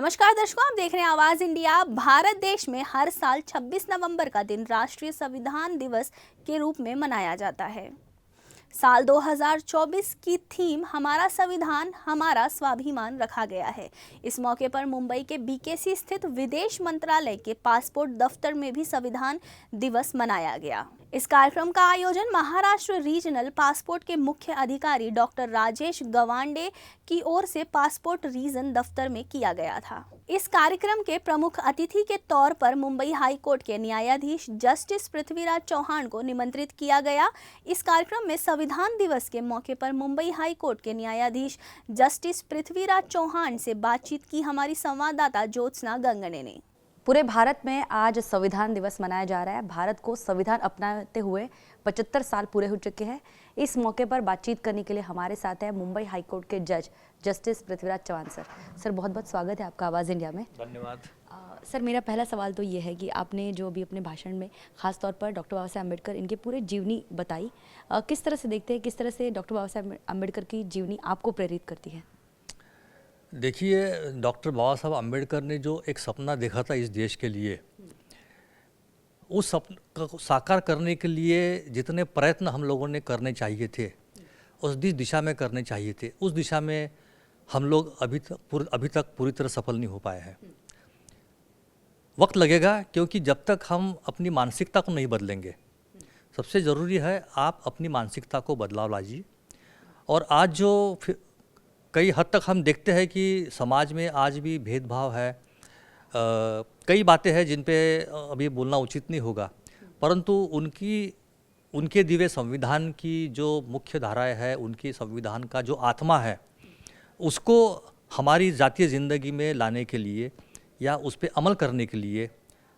नमस्कार दर्शकों, आप देख रहे हैं आवाज इंडिया। भारत देश में हर साल 26 नवंबर का दिन राष्ट्रीय संविधान दिवस के रूप में मनाया जाता है। साल 2024 की थीम हमारा संविधान हमारा स्वाभिमान रखा गया है। इस मौके पर मुंबई के बीकेसी स्थित विदेश मंत्रालय के पासपोर्ट दफ्तर में भी संविधान दिवस मनाया गया। इस कार्यक्रम का आयोजन महाराष्ट्र रीजनल पासपोर्ट के मुख्य अधिकारी डॉक्टर राजेश गवांडे की ओर से पासपोर्ट रीजन दफ्तर में किया गया था। इस कार्यक्रम के प्रमुख अतिथि के तौर पर मुंबई हाई कोर्ट के न्यायाधीश जस्टिस पृथ्वीराज चौहान को निमंत्रित किया गया। इस कार्यक्रम में संविधान दिवस के मौके पर मुंबई हाई कोर्ट के न्यायाधीश जस्टिस पृथ्वीराज चौहान से बातचीत की हमारी संवाददाता ज्योत्सना गंगने ने। पूरे भारत में आज संविधान दिवस मनाया जा रहा है। भारत को संविधान अपनाते हुए 75 साल पूरे हो चुके हैं। इस मौके पर बातचीत करने के लिए हमारे साथ है मुंबई हाई कोर्ट के जज जस्टिस पृथ्वीराज चौहान सर। बहुत बहुत स्वागत है आपका आवाज़ इंडिया में। धन्यवाद। सर, मेरा पहला सवाल तो ये है कि आपने जो अभी अपने भाषण में खास तौर पर डॉक्टर बाबा साहब अम्बेडकर इनके पूरे जीवनी बताई, किस तरह से देखते हैं, किस तरह से डॉक्टर बाबा साहब अम्बेडकर की जीवनी आपको प्रेरित करती है? देखिए, डॉक्टर बाबा साहब अम्बेडकर ने जो एक सपना देखा था इस देश के लिए, उस सपने को साकार करने के लिए जितने प्रयत्न हम लोगों ने करने चाहिए थे, उस दिशा में करने चाहिए थे, उस दिशा में हम लोग अभी तक पूरी तरह सफल नहीं हो पाए हैं। वक्त लगेगा, क्योंकि जब तक हम अपनी मानसिकता को नहीं बदलेंगे, सबसे ज़रूरी है आप अपनी मानसिकता को बदलाव लाजिए। और आज जो कई हद तक हम देखते हैं कि समाज में आज भी भेदभाव है, कई बातें हैं जिन पे अभी बोलना उचित नहीं होगा, परंतु उनके दिव्य संविधान की जो मुख्य धाराएं है, उनकी संविधान का जो आत्मा है, उसको हमारी जातीय ज़िंदगी में लाने के लिए या उस पर अमल करने के लिए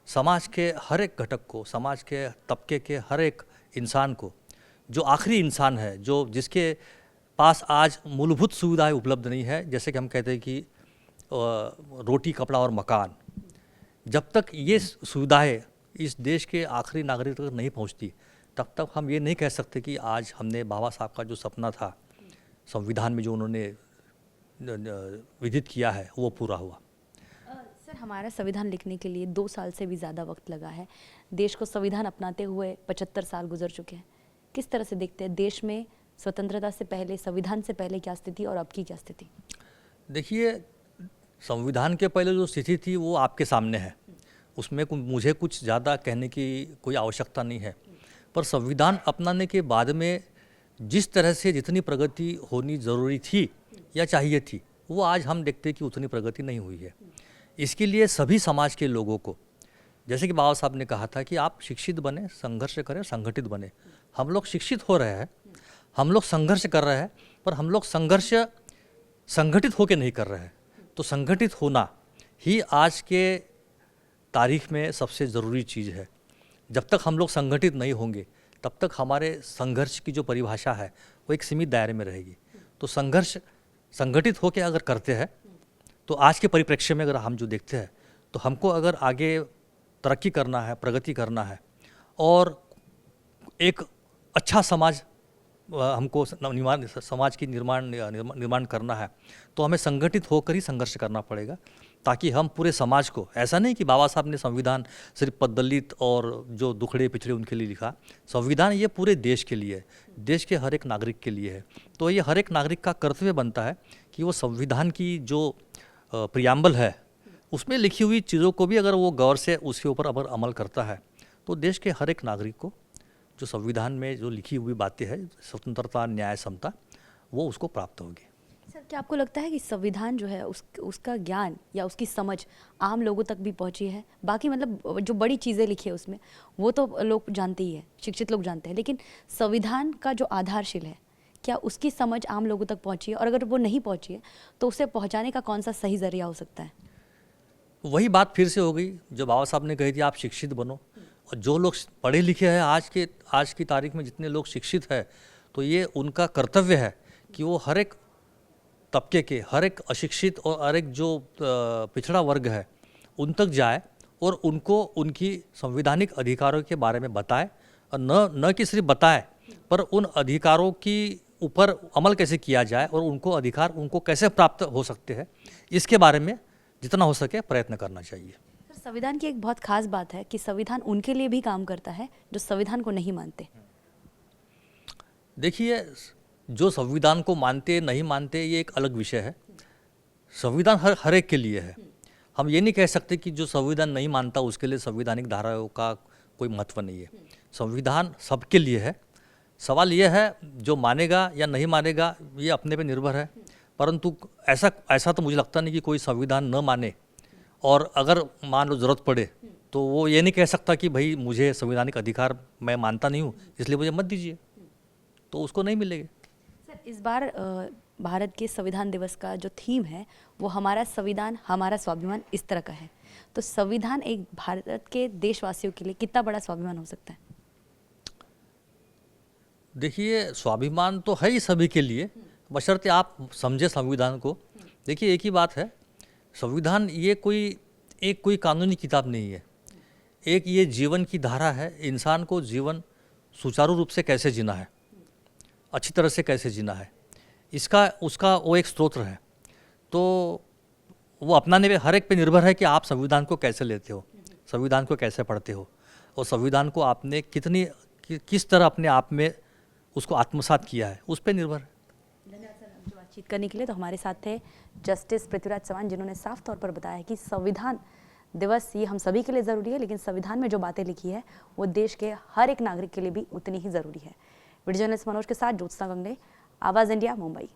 समाज के हर एक घटक को, समाज के तबके के हर एक इंसान को, जो आखिरी इंसान है, जो जिसके पास आज मूलभूत सुविधाएं उपलब्ध नहीं है, जैसे कि हम कहते हैं कि रोटी, कपड़ा और मकान, जब तक ये सुविधाएं इस देश के आखिरी नागरिक तक नहीं पहुंचती, तब तक हम ये नहीं कह सकते कि आज हमने बाबा साहब का जो सपना था, संविधान में जो उन्होंने विदित किया है, वो पूरा हुआ। सर, हमारा संविधान लिखने के लिए 2 साल से भी ज़्यादा वक्त लगा है। देश को संविधान अपनाते हुए 75 साल गुजर चुके हैं। किस तरह से देखते हैं देश में स्वतंत्रता से पहले, संविधान से पहले क्या स्थिति और अब की क्या स्थिति? देखिए, संविधान के पहले जो स्थिति थी वो आपके सामने है, उसमें मुझे कुछ ज़्यादा कहने की कोई आवश्यकता नहीं है। पर संविधान अपनाने के बाद में जिस तरह से जितनी प्रगति होनी ज़रूरी थी या चाहिए थी, वो आज हम देखते हैं कि उतनी प्रगति नहीं हुई है। इसके लिए सभी समाज के लोगों को, जैसे कि बाबा साहब ने कहा था कि आप शिक्षित बने, संघर्ष करें, संगठित बने। हम लोग शिक्षित हो रहे हैं, हम लोग संघर्ष कर रहे हैं, पर हम लोग संघर्ष संगठित होकर नहीं कर रहे हैं। तो संगठित होना ही आज के तारीख में सबसे ज़रूरी चीज़ है। जब तक हम लोग संगठित नहीं होंगे, तब तक हमारे संघर्ष की जो परिभाषा है वो एक सीमित दायरे में रहेगी। तो संघर्ष संगठित होकर अगर करते हैं, तो आज के परिप्रेक्ष्य में अगर हम जो देखते हैं, तो हमको अगर आगे तरक्की करना है, प्रगति करना है और एक अच्छा समाज हमको समाज की निर्माण करना है, तो हमें संगठित होकर ही संघर्ष करना पड़ेगा, ताकि हम पूरे समाज को, ऐसा नहीं कि बाबा साहब ने संविधान सिर्फ दलित और जो दुखड़े पिछड़े उनके लिए लिखा, संविधान ये पूरे देश के लिए है, देश के हर एक नागरिक के लिए है। तो ये हर एक नागरिक का कर्तव्य बनता है कि वो संविधान की जो प्रियम्बल है, उसमें लिखी हुई चीज़ों को भी अगर वो गौर से उसके ऊपर अगर अमल करता है, तो देश के हर एक नागरिक को जो संविधान में जो लिखी हुई बातें हैं, स्वतंत्रता, न्याय, समता, वो उसको प्राप्त होगी। सर, क्या आपको लगता है कि संविधान जो है उसका ज्ञान या उसकी समझ आम लोगों तक भी पहुंची है? बाकी मतलब जो बड़ी चीज़ें लिखी है उसमें, वो तो लोग जानते ही है, शिक्षित लोग जानते हैं, लेकिन संविधान का जो आधारशिला है, क्या उसकी समझ आम लोगों तक पहुंची है? और अगर वो नहीं पहुंची है, तो उसे पहुंचाने का कौन सा सही जरिया हो सकता है? वही बात फिर से हो गई जो बाबा साहब ने कही थी, आप शिक्षित बनो। और जो लोग पढ़े लिखे हैं, आज की तारीख में जितने लोग शिक्षित हैं, तो ये उनका कर्तव्य है कि वो हर एक तबके के, हर एक अशिक्षित और हर एक जो पिछड़ा वर्ग है, उन तक जाए और उनको उनकी संवैधानिक अधिकारों के बारे में बताए। और न कि सिर्फ बताए, पर उन अधिकारों की ऊपर अमल कैसे किया जाए और उनको अधिकार उनको कैसे प्राप्त हो सकते हैं, इसके बारे में जितना हो सके प्रयत्न करना चाहिए। सर, संविधान की एक बहुत खास बात है कि संविधान उनके लिए भी काम करता है जो संविधान को नहीं मानते। देखिए, जो संविधान को मानते नहीं मानते ये एक अलग विषय है। संविधान हर एक के लिए है। हम ये नहीं कह सकते कि जो संविधान नहीं मानता उसके लिए संवैधानिक धाराओं का कोई महत्व नहीं है। संविधान सबके लिए है। सवाल यह है जो मानेगा या नहीं मानेगा ये अपने पे निर्भर है। परंतु ऐसा तो मुझे लगता नहीं कि कोई संविधान न माने और अगर मान लो ज़रूरत पड़े तो वो ये नहीं कह सकता कि भाई मुझे संवैधानिक अधिकार मैं मानता नहीं हूँ इसलिए मुझे मत दीजिए, तो उसको नहीं मिलेगा। सर, इस बार भारत के संविधान दिवस का जो थीम है वो हमारा संविधान हमारा स्वाभिमान इस तरह का है, तो संविधान एक भारत के देशवासियों के लिए कितना बड़ा स्वाभिमान हो सकता है? देखिए, स्वाभिमान तो है ही सभी के लिए, बशर्ते आप समझे संविधान को। देखिए, एक ही बात है, संविधान ये कोई कानूनी किताब नहीं है। एक ये जीवन की धारा है, इंसान को जीवन सुचारू रूप से कैसे जीना है, अच्छी तरह से कैसे जीना है, उसका वो एक स्रोत है। तो वो अपनाने पे हर एक पे निर्भर है कि आप संविधान को कैसे लेते हो, संविधान को कैसे पढ़ते हो और संविधान को आपने किस तरह अपने आप में उसको आत्मसात किया है, उस पर निर्भर है। धन्यवाद सर, हमसे बातचीत करने के लिए। तो हमारे साथ थे जस्टिस पृथ्वीराज चव्हाण, जिन्होंने साफ तौर पर बताया कि संविधान दिवस ये हम सभी के लिए ज़रूरी है, लेकिन संविधान में जो बातें लिखी है वो देश के हर एक नागरिक के लिए भी उतनी ही ज़रूरी है। वीडियो जर्नलिस्ट मनोज के साथ ज्योत्सना गंगले, आवाज़ इंडिया, मुंबई।